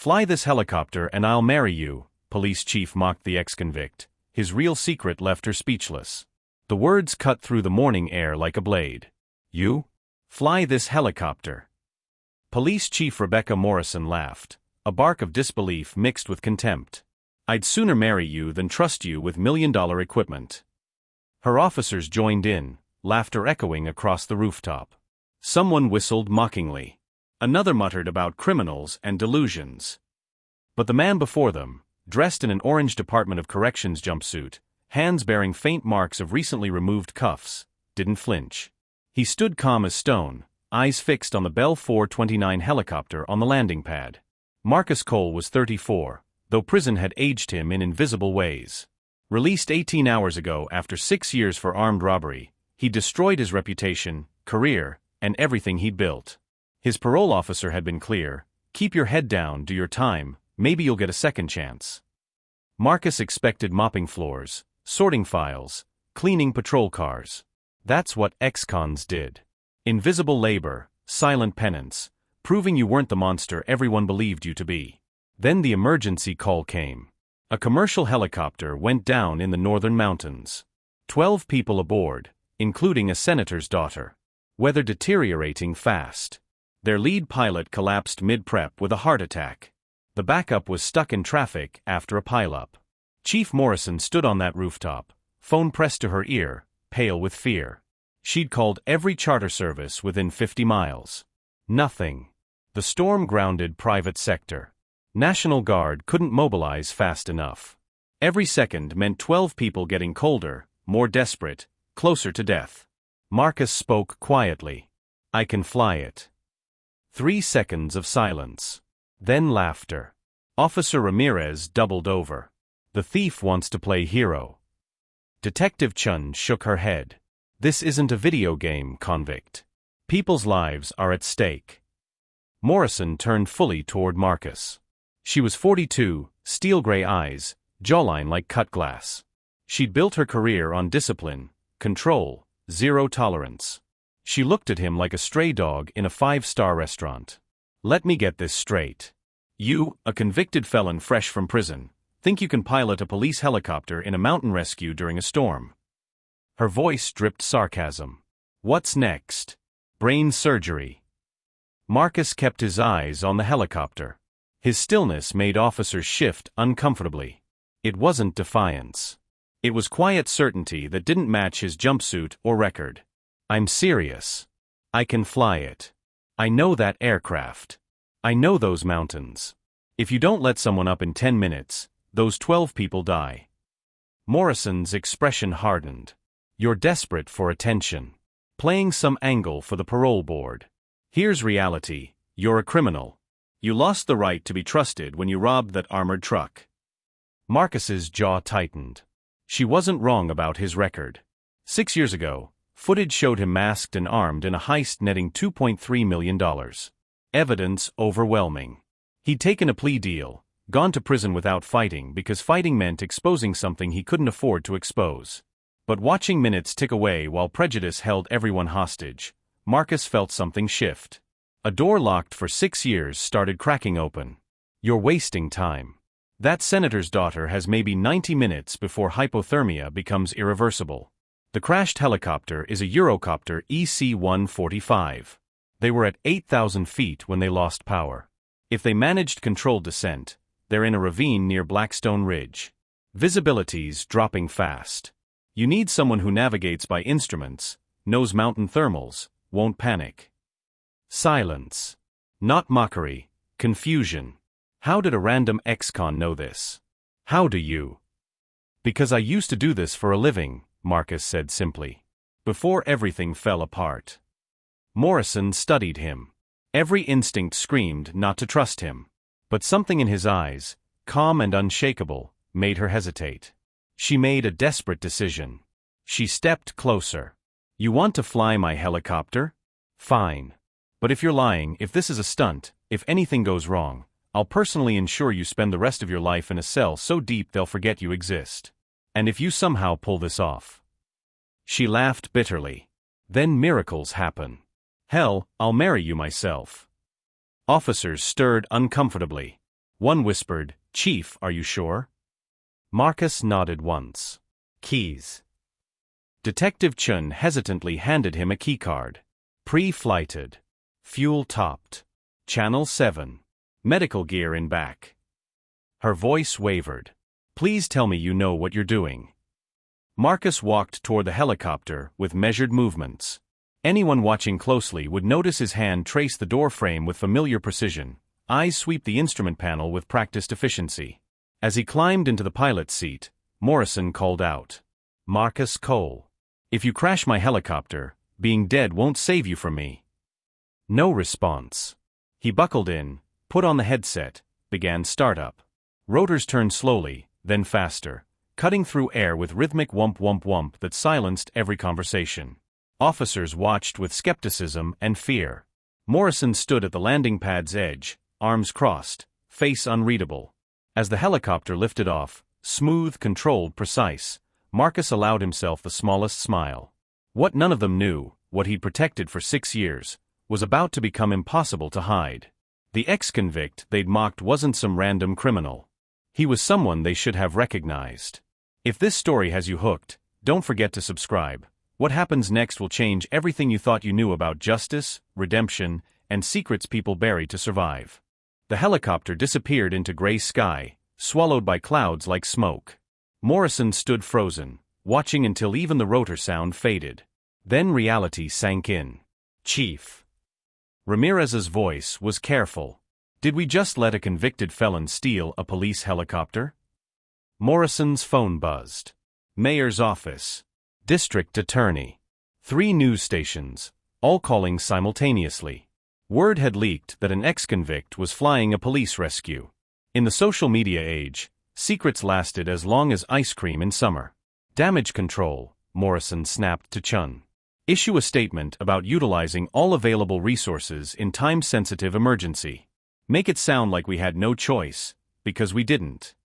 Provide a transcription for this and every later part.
Fly this helicopter and I'll marry you, police chief mocked the ex-convict. His real secret left her speechless. The words cut through the morning air like a blade. You? Fly this helicopter. Police Chief Rebecca Morrison laughed, a bark of disbelief mixed with contempt. I'd sooner marry you than trust you with million-dollar equipment. Her officers joined in, laughter echoing across the rooftop. Someone whistled mockingly. Another muttered about criminals and delusions. But the man before them, dressed in an orange Department of Corrections jumpsuit, hands bearing faint marks of recently removed cuffs, didn't flinch. He stood calm as stone, eyes fixed on the Bell 429 helicopter on the landing pad. Marcus Cole was 34, though prison had aged him in invisible ways. Released 18 hours ago after 6 years for armed robbery, he destroyed his reputation, career, and everything he'd built. His parole officer had been clear: keep your head down, do your time, maybe you'll get a second chance. Marcus expected mopping floors, sorting files, cleaning patrol cars. That's what ex-cons did. Invisible labor, silent penance, proving you weren't the monster everyone believed you to be. Then the emergency call came. A commercial helicopter went down in the northern mountains. 12 people aboard, including a senator's daughter. Weather deteriorating fast. Their lead pilot collapsed mid-prep with a heart attack. The backup was stuck in traffic after a pileup. Chief Morrison stood on that rooftop, phone pressed to her ear, pale with fear. She'd called every charter service within 50 miles. Nothing. The storm grounded private sector. National Guard couldn't mobilize fast enough. Every second meant 12 people getting colder, more desperate, closer to death. Marcus spoke quietly. I can fly it. 3 seconds of silence. Then laughter. Officer Ramirez doubled over. The thief wants to play hero. Detective Chun shook her head. This isn't a video game, convict. People's lives are at stake. Morrison turned fully toward Marcus. She was 42, steel-gray eyes, jawline like cut glass. She'd built her career on discipline, control, zero tolerance. She looked at him like a stray dog in a 5-star restaurant. Let me get this straight. You, a convicted felon fresh from prison, think you can pilot a police helicopter in a mountain rescue during a storm? Her voice dripped sarcasm. What's next? Brain surgery. Marcus kept his eyes on the helicopter. His stillness made officers shift uncomfortably. It wasn't defiance. It was quiet certainty that didn't match his jumpsuit or record. I'm serious. I can fly it. I know that aircraft. I know those mountains. If you don't let someone up in 10 minutes, those 12 people die. Morrison's expression hardened. You're desperate for attention. Playing some angle for the parole board. Here's reality. You're a criminal. You lost the right to be trusted when you robbed that armored truck. Marcus's jaw tightened. She wasn't wrong about his record. 6 years ago, footage showed him masked and armed in a heist netting $2.3 million. Evidence overwhelming. He'd taken a plea deal, gone to prison without fighting because fighting meant exposing something he couldn't afford to expose. But watching minutes tick away while prejudice held everyone hostage, Marcus felt something shift. A door locked for 6 years started cracking open. You're wasting time. That senator's daughter has maybe 90 minutes before hypothermia becomes irreversible. The crashed helicopter is a Eurocopter EC-145. They were at 8,000 feet when they lost power. If they managed controlled descent, they're in a ravine near Blackstone Ridge. Visibility's dropping fast. You need someone who navigates by instruments, knows mountain thermals, won't panic. Silence. Not mockery, confusion. How did a random ex-con know this? How do you? Because I used to do this for a living, Marcus said simply. Before everything fell apart. Morrison studied him. Every instinct screamed not to trust him. But something in his eyes, calm and unshakable, made her hesitate. She made a desperate decision. She stepped closer. You want to fly my helicopter? Fine. But if you're lying, if this is a stunt, if anything goes wrong, I'll personally ensure you spend the rest of your life in a cell so deep they'll forget you exist. And if you somehow pull this off. She laughed bitterly. Then miracles happen. Hell, I'll marry you myself. Officers stirred uncomfortably. One whispered, "Chief, are you sure?" Marcus nodded once. "Keys." Detective Chun hesitantly handed him a keycard. Pre-flighted. Fuel topped. Channel 7. Medical gear in back. Her voice wavered. "Please tell me you know what you're doing." Marcus walked toward the helicopter with measured movements. Anyone watching closely would notice his hand trace the door frame with familiar precision, eyes sweep the instrument panel with practiced efficiency. As he climbed into the pilot's seat, Morrison called out, "Marcus Cole. If you crash my helicopter, being dead won't save you from me." No response. He buckled in, put on the headset, began startup. Rotors turned slowly, then faster, cutting through air with rhythmic whump whump whump that silenced every conversation. Officers watched with skepticism and fear. Morrison stood at the landing pad's edge, arms crossed, face unreadable. As the helicopter lifted off, smooth, controlled, precise, Marcus allowed himself the smallest smile. What none of them knew, what he'd protected for 6 years, was about to become impossible to hide. The ex-convict they'd mocked wasn't some random criminal. He was someone they should have recognized. If this story has you hooked, don't forget to subscribe. What happens next will change everything you thought you knew about justice, redemption, and secrets people buried to survive. The helicopter disappeared into gray sky, swallowed by clouds like smoke. Morrison stood frozen, watching until even the rotor sound faded. Then reality sank in. "Chief." Ramirez's voice was careful. "Did we just let a convicted felon steal a police helicopter?" Morrison's phone buzzed. Mayor's office. District attorney. 3 news stations, all calling simultaneously. Word had leaked that an ex-convict was flying a police rescue. In the social media age, secrets lasted as long as ice cream in summer. "Damage control," Morrison snapped to Chun. "Issue a statement about utilizing all available resources in time-sensitive emergency. Make it sound like we had no choice, because we didn't."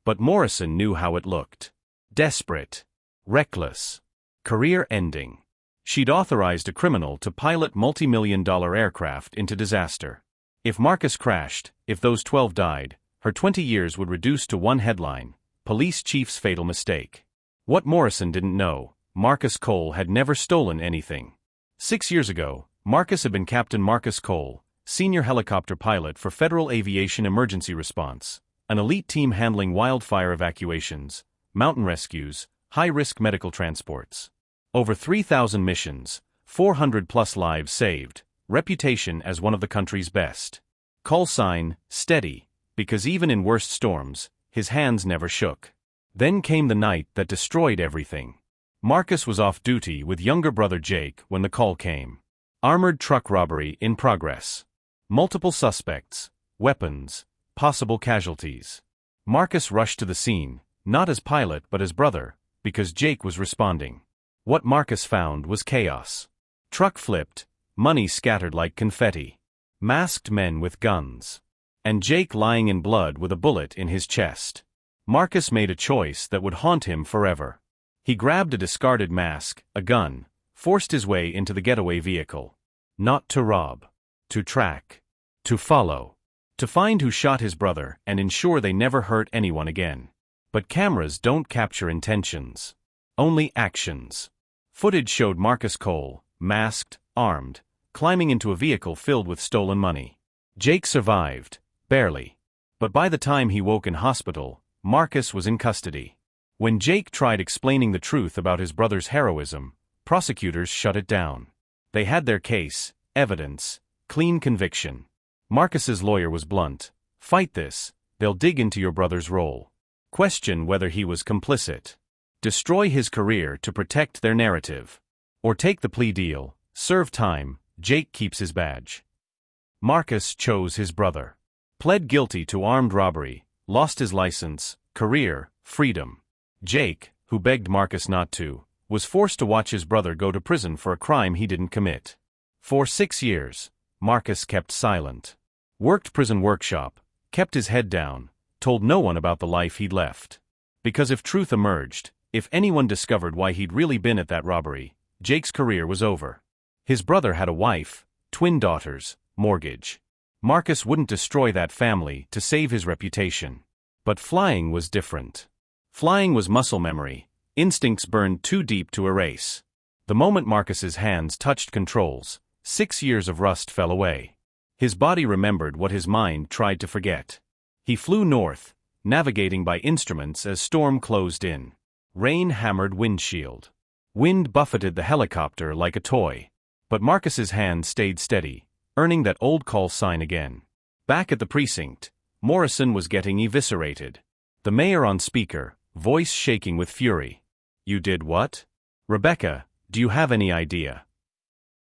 But Morrison knew how it looked. Desperate. Reckless. Career-ending. She'd authorized a criminal to pilot multi-million-dollar aircraft into disaster. If Marcus crashed, if those 12 died, her 20 years would reduce to one headline: Police Chief's Fatal Mistake. What Morrison didn't know, Marcus Cole had never stolen anything. 6 years ago, Marcus had been Captain Marcus Cole, senior helicopter pilot for Federal Aviation Emergency Response, an elite team handling wildfire evacuations, mountain rescues, high-risk medical transports. Over 3,000 missions, 400-plus lives saved, reputation as one of the country's best. Call sign, steady, because even in worst storms, his hands never shook. Then came the night that destroyed everything. Marcus was off duty with younger brother Jake when the call came. Armored truck robbery in progress. Multiple suspects, weapons, possible casualties. Marcus rushed to the scene, not as pilot but as brother, because Jake was responding. What Marcus found was chaos. Truck flipped, money scattered like confetti. Masked men with guns. And Jake lying in blood with a bullet in his chest. Marcus made a choice that would haunt him forever. He grabbed a discarded mask, a gun, forced his way into the getaway vehicle. Not to rob. To track. To follow. To find who shot his brother and ensure they never hurt anyone again. But cameras don't capture intentions. Only actions. Footage showed Marcus Cole, masked, armed, climbing into a vehicle filled with stolen money. Jake survived, barely. But by the time he woke in hospital, Marcus was in custody. When Jake tried explaining the truth about his brother's heroism, prosecutors shut it down. They had their case, evidence, clean conviction. Marcus's lawyer was blunt. "Fight this, they'll dig into your brother's role. Question whether he was complicit. Destroy his career to protect their narrative. Or take the plea deal, serve time, Jake keeps his badge." Marcus chose his brother. Pled guilty to armed robbery, lost his license, career, freedom. Jake, who begged Marcus not to, was forced to watch his brother go to prison for a crime he didn't commit. For 6 years, Marcus kept silent. Worked prison workshop, kept his head down, told no one about the life he'd left. Because if truth emerged, if anyone discovered why he'd really been at that robbery, Jake's career was over. His brother had a wife, twin daughters, mortgage. Marcus wouldn't destroy that family to save his reputation. But flying was different. Flying was muscle memory, instincts burned too deep to erase. The moment Marcus's hands touched controls, 6 years of rust fell away. His body remembered what his mind tried to forget. He flew north, navigating by instruments as storm closed in. Rain hammered windshield. Wind buffeted the helicopter like a toy. But Marcus's hand stayed steady, earning that old call sign again. Back at the precinct, Morrison was getting eviscerated. The mayor on speaker, voice shaking with fury. "You did what? Rebecca, do you have any idea?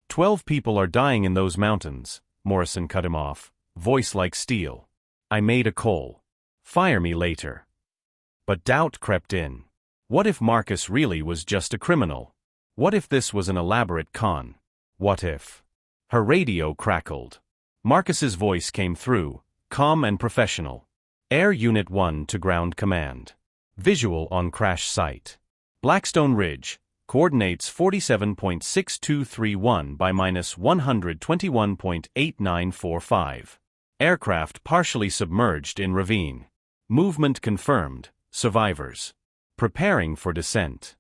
12 people are dying in those mountains," Morrison cut him off, voice like steel. "I made a call. Fire me later." But doubt crept in. What if Marcus really was just a criminal? What if this was an elaborate con? What if? Her radio crackled. Marcus's voice came through, calm and professional. "Air Unit 1 to ground command. Visual on crash site. Blackstone Ridge, coordinates 47.6231 by -121.8945. Aircraft partially submerged in ravine. Movement confirmed, survivors. Preparing for descent."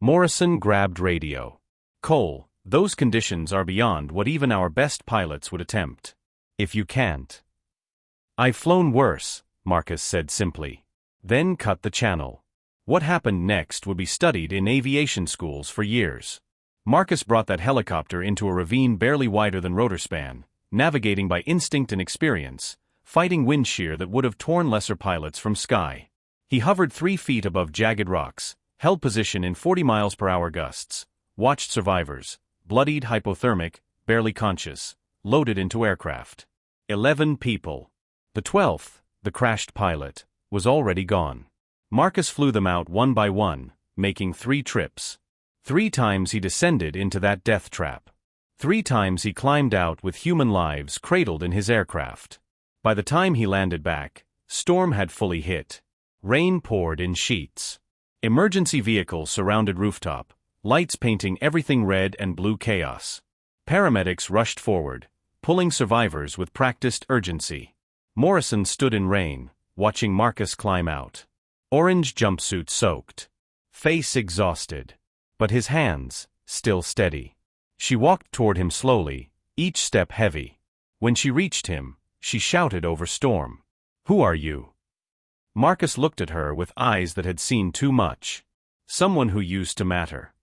Morrison grabbed radio. "Cole, those conditions are beyond what even our best pilots would attempt. If you can't." "I've flown worse," Marcus said simply. Then cut the channel. What happened next would be studied in aviation schools for years. Marcus brought that helicopter into a ravine barely wider than rotor span, navigating by instinct and experience, fighting wind shear that would have torn lesser pilots from sky. He hovered 3 feet above jagged rocks, held position in 40 miles per hour gusts, watched survivors, bloodied, hypothermic, barely conscious, loaded into aircraft. 11 people. The 12th, the crashed pilot, was already gone. Marcus flew them out one by one, making 3 trips. 3 times he descended into that death trap. 3 times he climbed out with human lives cradled in his aircraft. By the time he landed back, storm had fully hit. Rain poured in sheets. Emergency vehicles surrounded rooftop, lights painting everything red and blue chaos. Paramedics rushed forward, pulling survivors with practiced urgency. Morrison stood in rain, watching Marcus climb out. Orange jumpsuit soaked. Face exhausted. But his hands, still steady. She walked toward him slowly, each step heavy. When she reached him, she shouted over storm. "Who are you?" Marcus looked at her with eyes that had seen too much. Someone who used to matter.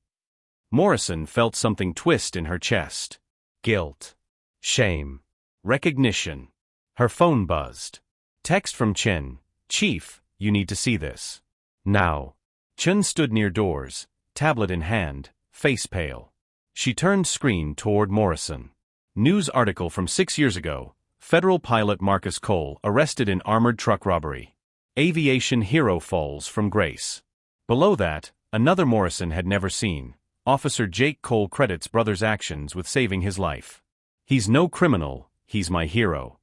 Morrison felt something twist in her chest. Guilt. Shame. Recognition. Her phone buzzed. Text from Chen. "Chief, you need to see this. Now." Chen stood near doors, tablet in hand, face pale. She turned screen toward Morrison. News article from 6 years ago. Federal pilot Marcus Cole arrested in armored truck robbery. Aviation hero falls from grace. Below that, another Morrison had never seen. Officer Jake Cole credits brother's actions with saving his life. "He's no criminal, he's my hero."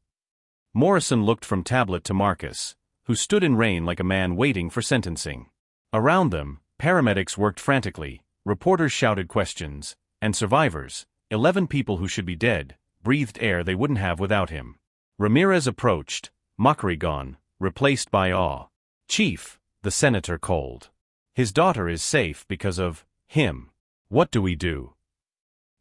Morrison looked from tablet to Marcus, who stood in rain like a man waiting for sentencing. Around them, paramedics worked frantically, reporters shouted questions, and survivors, 11 people who should be dead, breathed air they wouldn't have without him. Ramirez approached, mockery gone, replaced by awe. "Chief," the senator called. "His daughter is safe because of him. What do we do?"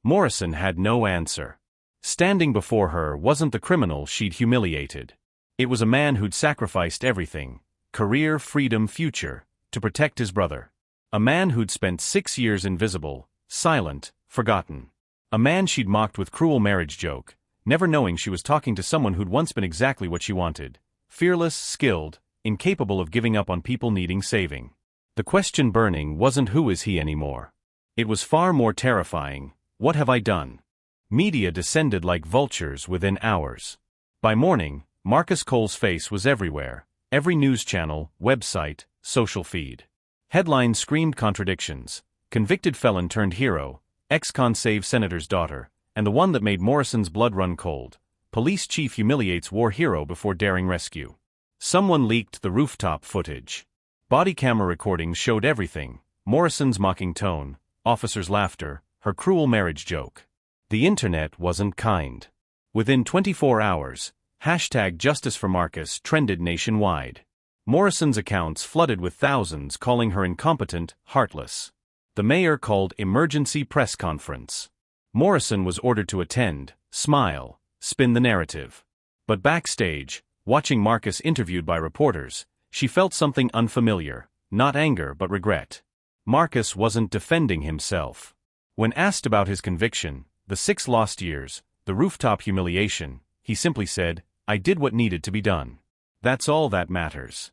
Morrison had no answer. Standing before her wasn't the criminal she'd humiliated. It was a man who'd sacrificed everything, career, freedom, future, to protect his brother. A man who'd spent 6 years invisible, silent, forgotten. A man she'd mocked with cruel marriage joke, never knowing she was talking to someone who'd once been exactly what she wanted. Fearless, skilled, incapable of giving up on people needing saving. The question burning wasn't who is he anymore. It was far more terrifying, what have I done? Media descended like vultures within hours. By morning, Marcus Cole's face was everywhere, every news channel, website, social feed. Headlines screamed contradictions. Convicted felon turned hero, ex-con saves senator's daughter, and the one that made Morrison's blood run cold. Police chief humiliates war hero before daring rescue. Someone leaked the rooftop footage. Body camera recordings showed everything. Morrison's mocking tone, officers' laughter, her cruel marriage joke. The internet wasn't kind. Within 24 hours, hashtag Justice for Marcus trended nationwide. Morrison's accounts flooded with thousands calling her incompetent, heartless. The mayor called emergency press conference. Morrison was ordered to attend, smile, spin the narrative. But backstage, watching Marcus interviewed by reporters, she felt something unfamiliar, not anger but regret. Marcus wasn't defending himself. When asked about his conviction, the 6 lost years, the rooftop humiliation, he simply said, "I did what needed to be done. That's all that matters."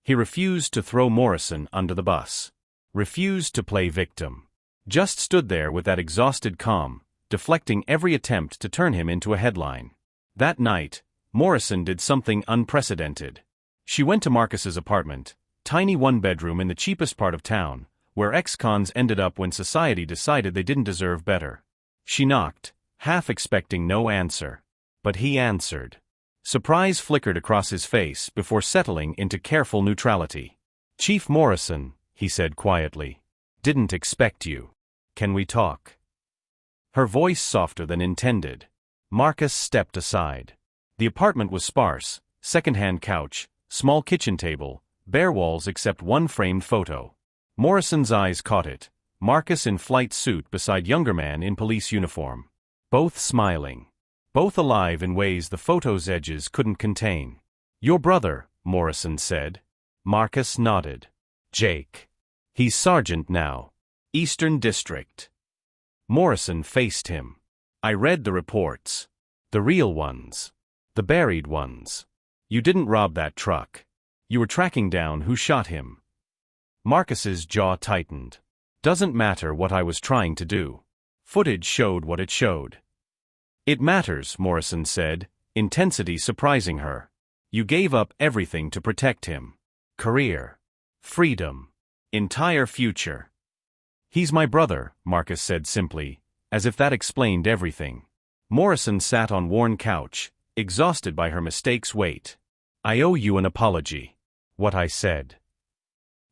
He refused to throw Morrison under the bus. Refused to play victim. Just stood there with that exhausted calm, deflecting every attempt to turn him into a headline. That night, Morrison did something unprecedented. She went to Marcus's apartment, tiny one-bedroom in the cheapest part of town, where ex-cons ended up when society decided they didn't deserve better. She knocked, half expecting no answer. But he answered. Surprise flickered across his face before settling into careful neutrality. "Chief Morrison," he said quietly. "Didn't expect you. Can we talk?" Her voice softer than intended. Marcus stepped aside. The apartment was sparse, second-hand couch, small kitchen table, bare walls except one framed photo. Morrison's eyes caught it, Marcus in flight suit beside younger man in police uniform. Both smiling. Both alive in ways the photo's edges couldn't contain. "Your brother," Morrison said. Marcus nodded. "Jake. He's sergeant now. Eastern District." Morrison faced him. "I read the reports. The real ones. The buried ones. You didn't rob that truck. You were tracking down who shot him." Marcus's jaw tightened. "Doesn't matter what I was trying to do. Footage showed what it showed." "It matters," Morrison said, intensity surprising her. "You gave up everything to protect him. Career. Freedom. Entire future." "He's my brother," Marcus said simply, as if that explained everything. Morrison sat on worn couch, exhausted by her mistake's weight. "I owe you an apology. What I said."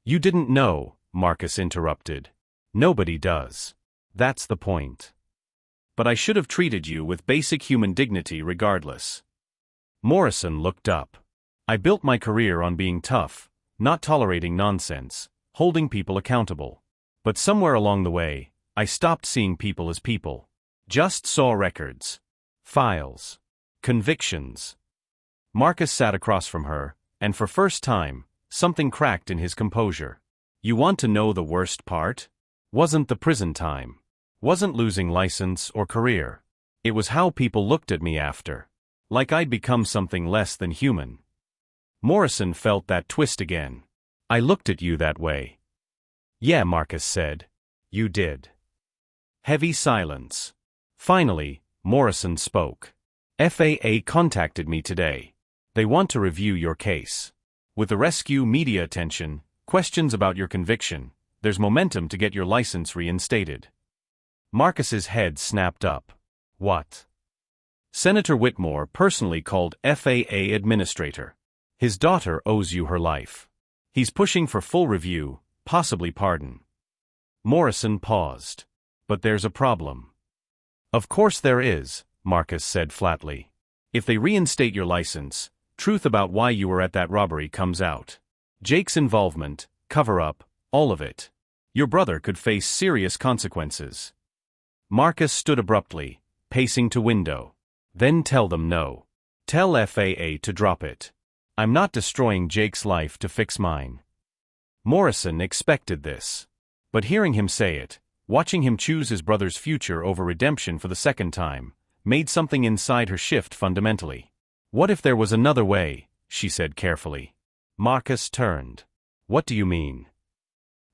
"You didn't know," Marcus interrupted. "Nobody does. That's the point. But I should have treated you with basic human dignity regardless." Morrison looked up. "I built my career on being tough, not tolerating nonsense, holding people accountable. But somewhere along the way, I stopped seeing people as people. Just saw records. Files. Convictions." Marcus sat across from her, and for first time, something cracked in his composure. "You want to know the worst part? Wasn't the prison time. Wasn't losing license or career. It was how people looked at me after. Like I'd become something less than human." Morrison felt that twist again. "I looked at you that way." "Yeah," Marcus said. "You did." Heavy silence. Finally, Morrison spoke. "FAA contacted me today. They want to review your case. With the rescue media attention, questions about your conviction, there's momentum to get your license reinstated." Marcus's head snapped up. "What?" "Senator Whitmore personally called FAA administrator. His daughter owes you her life. He's pushing for full review, possibly pardon." Morrison paused. "But there's a problem." "Of course there is," Marcus said flatly. "If they reinstate your license, truth about why you were at that robbery comes out. Jake's involvement, cover-up, all of it. Your brother could face serious consequences." Marcus stood abruptly, pacing to window. "Then tell them no. Tell FAA to drop it. I'm not destroying Jake's life to fix mine." Morrison expected this. But hearing him say it, watching him choose his brother's future over redemption for the second time, made something inside her shift fundamentally. "What if there was another way?" she said carefully. Marcus turned. "What do you mean?"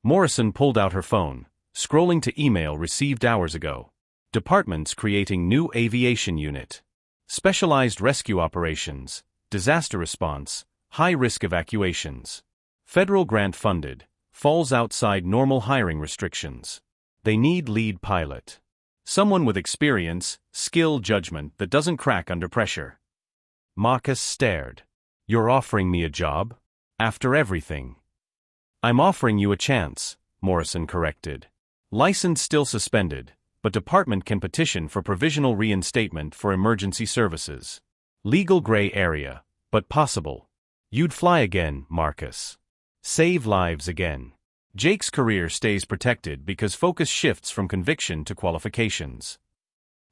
Morrison pulled out her phone, scrolling to email received hours ago. "Departments creating new aviation unit. Specialized rescue operations, disaster response, high-risk evacuations. Federal grant funded, falls outside normal hiring restrictions. They need lead pilot. Someone with experience, skill, judgment that doesn't crack under pressure." Marcus stared. "You're offering me a job? After everything?" "I'm offering you a chance," Morrison corrected. "License still suspended, but department can petition for provisional reinstatement for emergency services. Legal gray area, but possible. You'd fly again, Marcus. Save lives again. Jake's career stays protected because focus shifts from conviction to qualifications.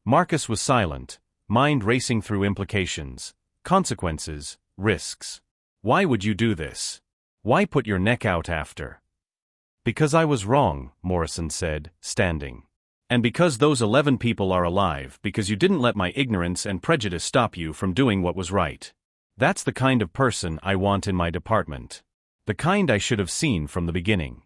Marcus was silent, mind racing through implications, consequences, risks. Why would you do this? Why put your neck out after? Because I was wrong, Morrison said, standing. And because those 11 people are alive, because you didn't let my ignorance and prejudice stop you from doing what was right. That's the kind of person I want in my department. The kind I should have seen from the beginning.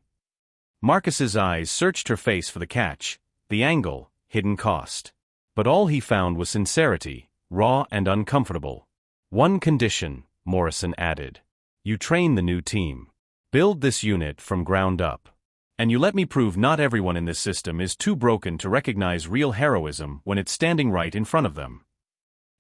Marcus's eyes searched her face for the catch, the angle, hidden cost. But all he found was sincerity, raw and uncomfortable. One condition, Morrison added. You train the new team. Build this unit from ground up. And you let me prove not everyone in this system is too broken to recognize real heroism when it's standing right in front of them.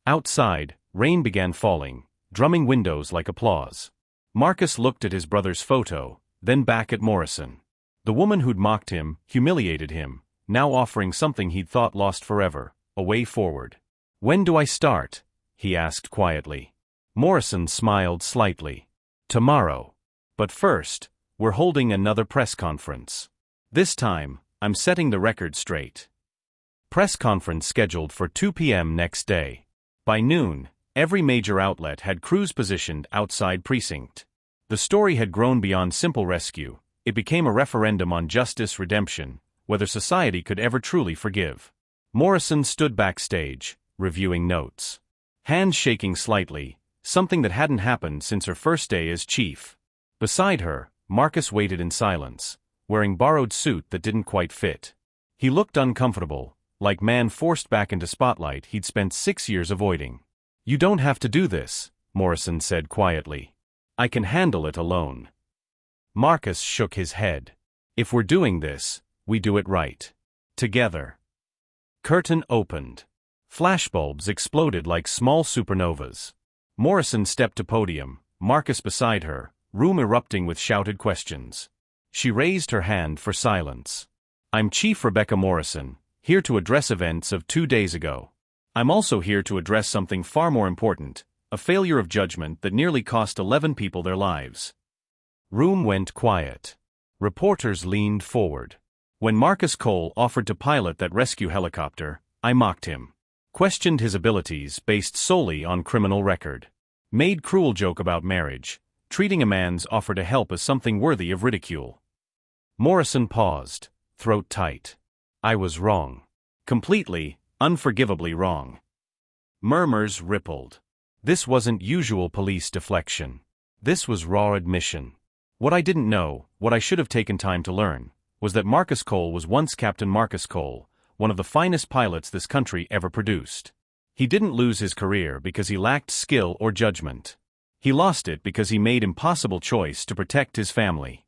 Outside, rain began falling, drumming windows like applause. Marcus looked at his brother's photo, then back at Morrison. The woman who'd mocked him, humiliated him, now offering something he'd thought lost forever, a way forward. When do I start? He asked quietly. Morrison smiled slightly. Tomorrow. But first, we're holding another press conference. This time, I'm setting the record straight. Press conference scheduled for 2 p.m. next day. By noon, every major outlet had crews positioned outside precinct. The story had grown beyond simple rescue. It became a referendum on justice, redemption, whether society could ever truly forgive. Morrison stood backstage, reviewing notes. Hands shaking slightly, something that hadn't happened since her first day as chief. Beside her, Marcus waited in silence, wearing borrowed suit that didn't quite fit. He looked uncomfortable, like man forced back into spotlight he'd spent 6 years avoiding. You don't have to do this, Morrison said quietly. I can handle it alone. Marcus shook his head. If we're doing this, we do it right. Together. Curtain opened. Flashbulbs exploded like small supernovas. Morrison stepped to podium, Marcus beside her, room erupting with shouted questions. She raised her hand for silence. I'm Chief Rebecca Morrison, here to address events of 2 days ago. I'm also here to address something far more important, a failure of judgment that nearly cost 11 people their lives. Room went quiet. Reporters leaned forward. When Marcus Cole offered to pilot that rescue helicopter, I mocked him. Questioned his abilities based solely on criminal record. Made cruel joke about marriage, treating a man's offer to help as something worthy of ridicule. Morrison paused, throat tight. I was wrong. Completely, unforgivably wrong. Murmurs rippled. This wasn't usual police deflection. This was raw admission. What I didn't know, what I should have taken time to learn, was that Marcus Cole was once Captain Marcus Cole, one of the finest pilots this country ever produced. He didn't lose his career because he lacked skill or judgment. He lost it because he made impossible choice to protect his family.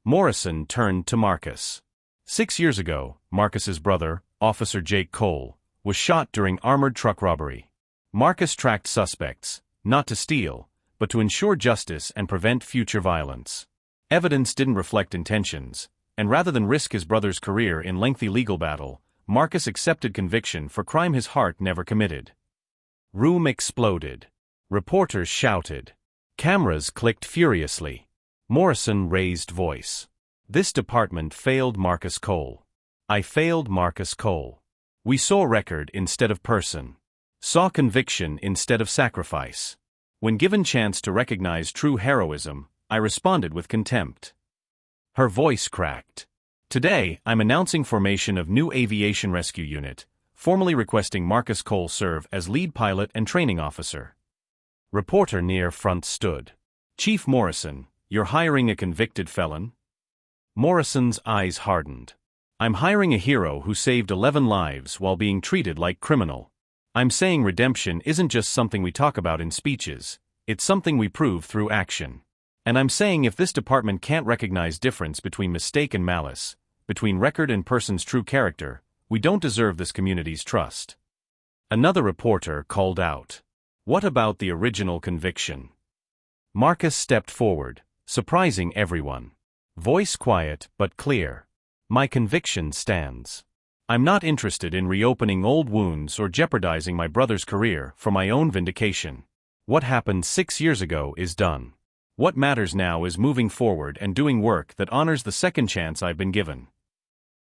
Morrison turned to Marcus. 6 years ago, Marcus's brother, Officer Jake Cole, was shot during armored truck robbery. Marcus tracked suspects, not to steal, but to ensure justice and prevent future violence. Evidence didn't reflect intentions, and rather than risk his brother's career in lengthy legal battle, Marcus accepted conviction for crime his heart never committed. Room exploded. Reporters shouted. Cameras clicked furiously. Morrison raised voice. This department failed Marcus Cole. I failed Marcus Cole. We saw record instead of person. Saw conviction instead of sacrifice. When given chance to recognize true heroism, I responded with contempt. Her voice cracked. Today, I'm announcing formation of new aviation rescue unit, formally requesting Marcus Cole serve as lead pilot and training officer. Reporter near front stood. Chief Morrison, you're hiring a convicted felon? Morrison's eyes hardened. I'm hiring a hero who saved 11 lives while being treated like criminal. I'm saying redemption isn't just something we talk about in speeches, it's something we prove through action. And I'm saying if this department can't recognize difference between mistake and malice, between record and person's true character, we don't deserve this community's trust. Another reporter called out. What about the original conviction? Marcus stepped forward, surprising everyone. Voice quiet but clear. My conviction stands. I'm not interested in reopening old wounds or jeopardizing my brother's career for my own vindication. What happened 6 years ago is done. What matters now is moving forward and doing work that honors the second chance I've been given."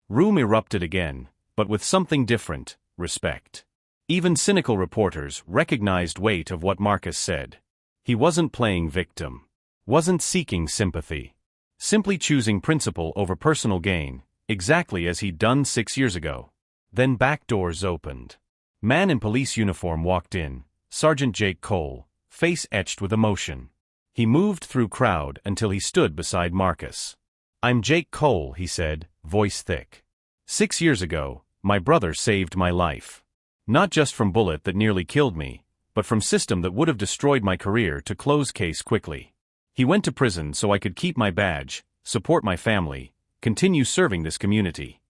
Room erupted again, but with something different: respect. Even cynical reporters recognized weight of what Marcus said. He wasn't playing victim. Wasn't seeking sympathy. Simply choosing principle over personal gain, exactly as he'd done 6 years ago. Then back doors opened. Man in police uniform walked in, Sergeant Jake Cole, face etched with emotion. He moved through crowd until he stood beside Marcus. "I'm Jake Cole," he said, voice thick. "6 years ago, my brother saved my life. Not just from bullet that nearly killed me, but from system that would have destroyed my career to close case quickly. He went to prison so I could keep my badge, support my family, continue serving this community."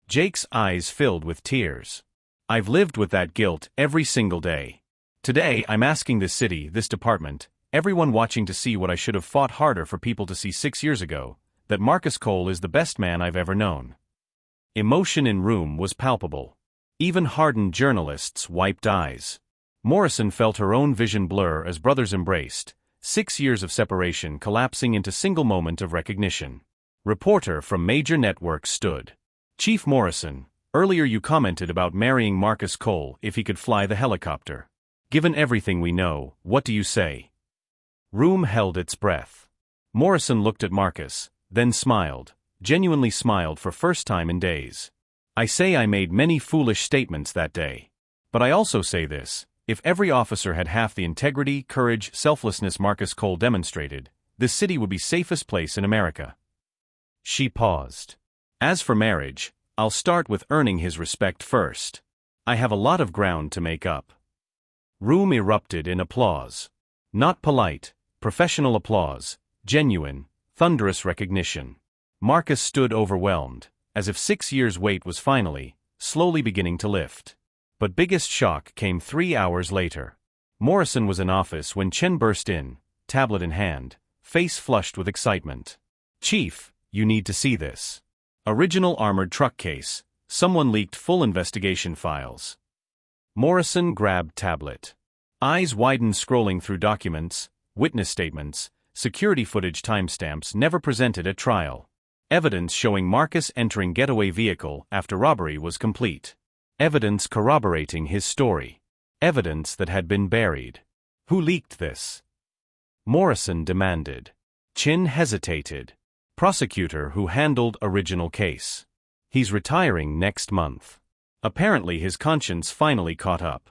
Jake's eyes filled with tears. "I've lived with that guilt every single day. Today I'm asking this city, this department, everyone watching to see what I should have fought harder for people to see 6 years ago, that Marcus Cole is the best man I've ever known." Emotion in room was palpable. Even hardened journalists wiped eyes. Morrison felt her own vision blur as brothers embraced, 6 years of separation collapsing into single moment of recognition. Reporter from major networks stood. "Chief Morrison, earlier you commented about marrying Marcus Cole if he could fly the helicopter. Given everything we know, what do you say?" Room held its breath. Morrison looked at Marcus, then smiled, genuinely smiled for first time in days. "I say I made many foolish statements that day. But I also say this: if every officer had half the integrity, courage, selflessness Marcus Cole demonstrated, this city would be safest place in America." She paused. "As for marriage, I'll start with earning his respect first. I have a lot of ground to make up." Room erupted in applause. Not polite, professional applause, genuine, thunderous recognition. Marcus stood overwhelmed, as if 6 years' weight was finally, slowly beginning to lift. But biggest shock came 3 hours later. Morrison was in office when Chen burst in, tablet in hand, face flushed with excitement. "Chief, you need to see this. Original armored truck case, someone leaked full investigation files." Morrison grabbed tablet. Eyes widened scrolling through documents, witness statements, security footage timestamps never presented at trial. Evidence showing Marcus entering getaway vehicle after robbery was complete. Evidence corroborating his story. Evidence that had been buried. Who leaked this? Morrison demanded. Chin hesitated. Prosecutor who handled original case. He's retiring next month. Apparently his conscience finally caught up.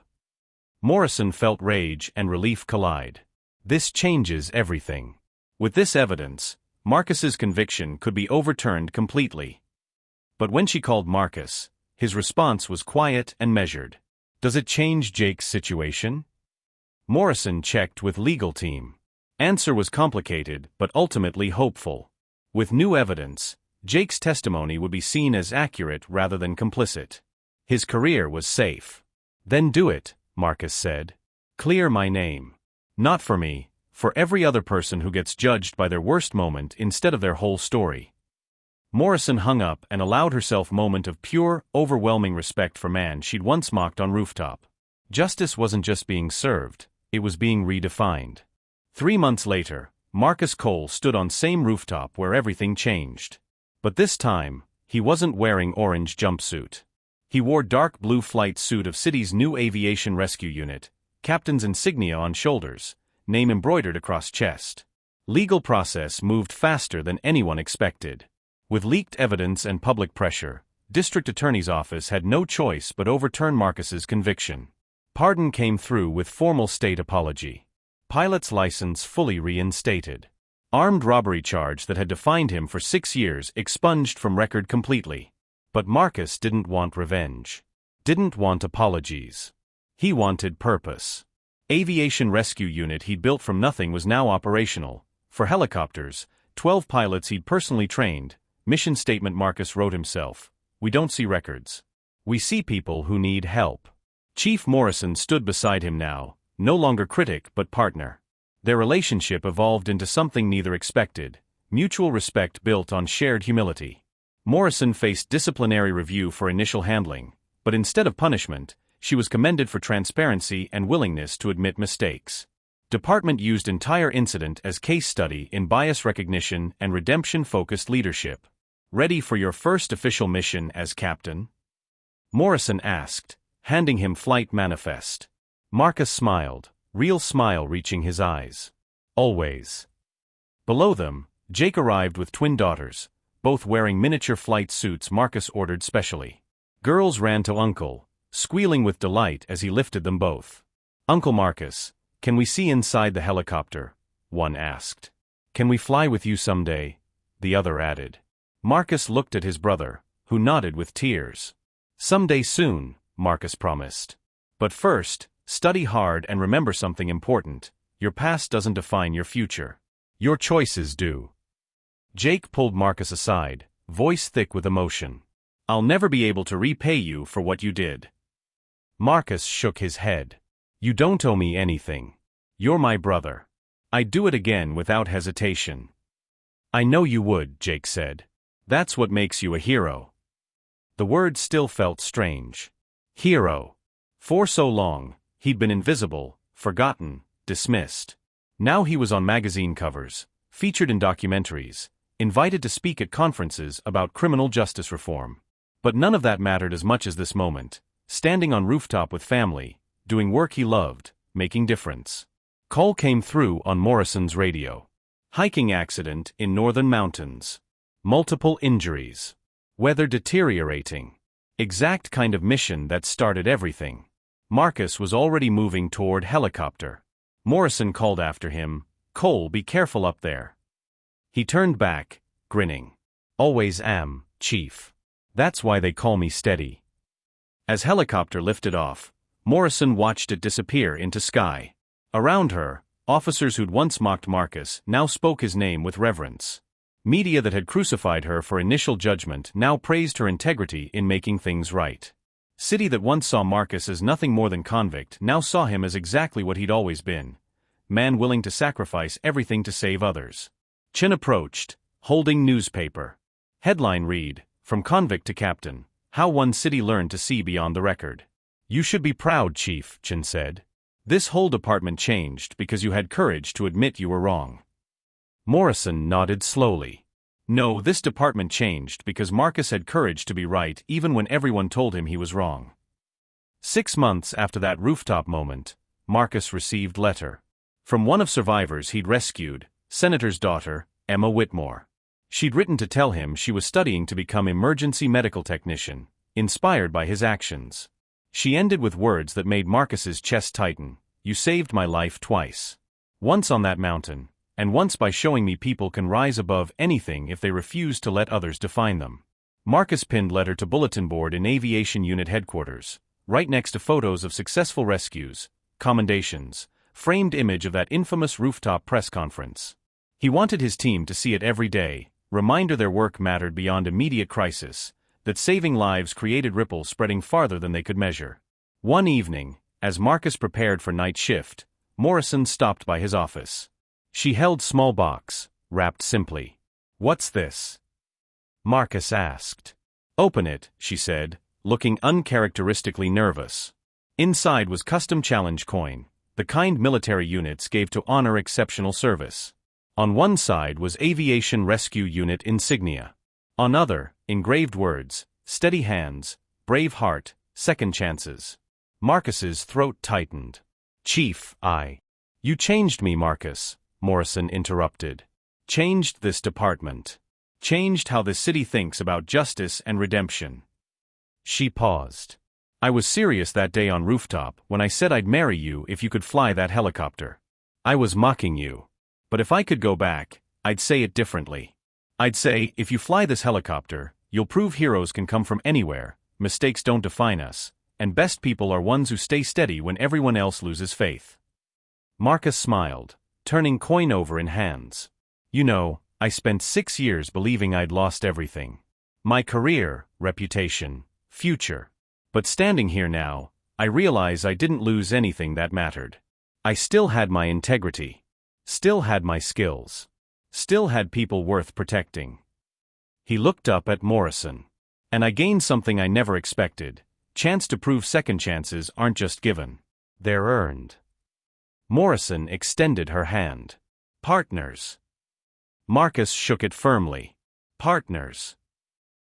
Morrison felt rage and relief collide. This changes everything. With this evidence, Marcus's conviction could be overturned completely. But when she called Marcus, his response was quiet and measured. "Does it change Jake's situation?" Morrison checked with legal team. Answer was complicated but ultimately hopeful. With new evidence, Jake's testimony would be seen as accurate rather than complicit. His career was safe. "Then do it," Marcus said. "Clear my name. Not for me, for every other person who gets judged by their worst moment instead of their whole story." Morrison hung up and allowed herself a moment of pure, overwhelming respect for man she'd once mocked on rooftop. Justice wasn't just being served, it was being redefined. 3 months later, Marcus Cole stood on same rooftop where everything changed. But this time, he wasn't wearing orange jumpsuit. He wore dark blue flight suit of city's new aviation rescue unit, captain's insignia on shoulders, name embroidered across chest. Legal process moved faster than anyone expected. With leaked evidence and public pressure, district attorney's office had no choice but overturn Marcus's conviction. Pardon came through with formal state apology. Pilot's license fully reinstated. Armed robbery charge that had defined him for 6 years expunged from record completely. But Marcus didn't want revenge. Didn't want apologies. He wanted purpose. Aviation rescue unit he'd built from nothing was now operational. For helicopters, 12 pilots he'd personally trained. Mission statement Marcus wrote himself. "We don't see records. We see people who need help." Chief Morrison stood beside him now, no longer critic but partner. Their relationship evolved into something neither expected, mutual respect built on shared humility. Morrison faced disciplinary review for initial handling, but instead of punishment, she was commended for transparency and willingness to admit mistakes. Department used entire incident as case study in bias recognition and redemption-focused leadership. Ready for your first official mission as captain? Morrison asked, handing him flight manifest. Marcus smiled, real smile reaching his eyes. Always. Below them, Jake arrived with twin daughters, both wearing miniature flight suits Marcus ordered specially. Girls ran to Uncle, squealing with delight as he lifted them both. "Uncle Marcus, can we see inside the helicopter?" one asked. "Can we fly with you someday?" the other added. Marcus looked at his brother, who nodded with tears. "Someday soon," Marcus promised. "But first, study hard and remember something important. Your past doesn't define your future. Your choices do." Jake pulled Marcus aside, voice thick with emotion. "I'll never be able to repay you for what you did." Marcus shook his head. "You don't owe me anything. You're my brother. I'd do it again without hesitation." "I know you would," Jake said. "That's what makes you a hero." The word still felt strange. Hero. For so long, he'd been invisible, forgotten, dismissed. Now he was on magazine covers, featured in documentaries, invited to speak at conferences about criminal justice reform. But none of that mattered as much as this moment, standing on rooftop with family, doing work he loved, making difference. Call came through on Morrison's radio. Hiking accident in northern mountains. Multiple injuries. Weather deteriorating. Exact kind of mission that started everything. Marcus was already moving toward helicopter. Morrison called after him, "Cole, be careful up there." He turned back, grinning. "Always am, Chief. That's why they call me Steady." As helicopter lifted off, Morrison watched it disappear into sky. Around her, officers who'd once mocked Marcus now spoke his name with reverence. Media that had crucified her for initial judgment now praised her integrity in making things right. City that once saw Marcus as nothing more than convict now saw him as exactly what he'd always been. Man willing to sacrifice everything to save others. Chin approached, holding newspaper. Headline read, "From Convict to Captain, How One City Learned to See Beyond the Record." "You should be proud, Chief," Chin said. "This whole department changed because you had courage to admit you were wrong." Morrison nodded slowly. "No, this department changed because Marcus had courage to be right even when everyone told him he was wrong." 6 months after that rooftop moment, Marcus received letter. From one of survivors he'd rescued, Senator's daughter, Emma Whitmore. She'd written to tell him she was studying to become emergency medical technician, inspired by his actions. She ended with words that made Marcus's chest tighten. "You saved my life twice. Once on that mountain, and once by showing me people can rise above anything if they refuse to let others define them." Marcus pinned letter to bulletin board in Aviation Unit headquarters, right next to photos of successful rescues, commendations, framed image of that infamous rooftop press conference. He wanted his team to see it every day, reminder their work mattered beyond immediate crisis, that saving lives created ripples spreading farther than they could measure. One evening, as Marcus prepared for night shift, Morrison stopped by his office. She held small box, wrapped simply. "What's this?" Marcus asked. "Open it," she said, looking uncharacteristically nervous. Inside was custom challenge coin, the kind military units gave to honor exceptional service. On one side was Aviation Rescue Unit insignia. On other, engraved words, "Steady hands, brave heart, second chances." Marcus's throat tightened. "Chief, You changed me, Marcus," Morrison interrupted. "Changed this department. Changed how the city thinks about justice and redemption." She paused. "I was serious that day on rooftop when I said I'd marry you if you could fly that helicopter. I was mocking you. But if I could go back, I'd say it differently. I'd say, if you fly this helicopter, you'll prove heroes can come from anywhere, mistakes don't define us, and best people are ones who stay steady when everyone else loses faith." Marcus smiled, turning coin over in hands. "You know, I spent 6 years believing I'd lost everything. My career, reputation, future. But standing here now, I realize I didn't lose anything that mattered. I still had my integrity. Still had my skills. Still had people worth protecting." He looked up at Morrison. And I gained something I never expected. Chance to prove second chances aren't just given. They're earned. Morrison extended her hand. Partners. Marcus shook it firmly. Partners.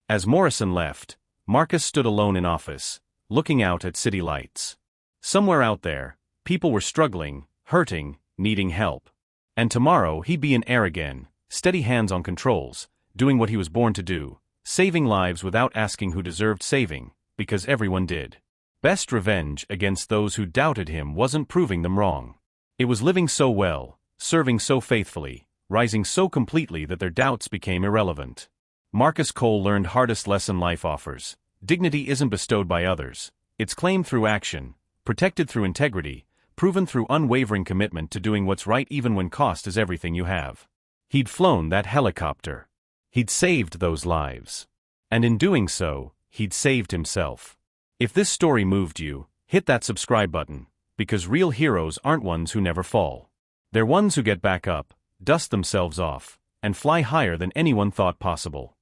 As Morrison left, Marcus stood alone in office, looking out at city lights. Somewhere out there, people were struggling, hurting, needing help. And tomorrow he'd be in air again, steady hands on controls, doing what he was born to do, saving lives without asking who deserved saving, because everyone did. Best revenge against those who doubted him wasn't proving them wrong. It was living so well, serving so faithfully, rising so completely that their doubts became irrelevant. Marcus Cole learned hardest lesson life offers. Dignity isn't bestowed by others. It's claimed through action, protected through integrity, proven through unwavering commitment to doing what's right even when cost is everything you have. He'd flown that helicopter. He'd saved those lives. And in doing so, he'd saved himself. If this story moved you, hit that subscribe button, because real heroes aren't ones who never fall. They're ones who get back up, dust themselves off, and fly higher than anyone thought possible.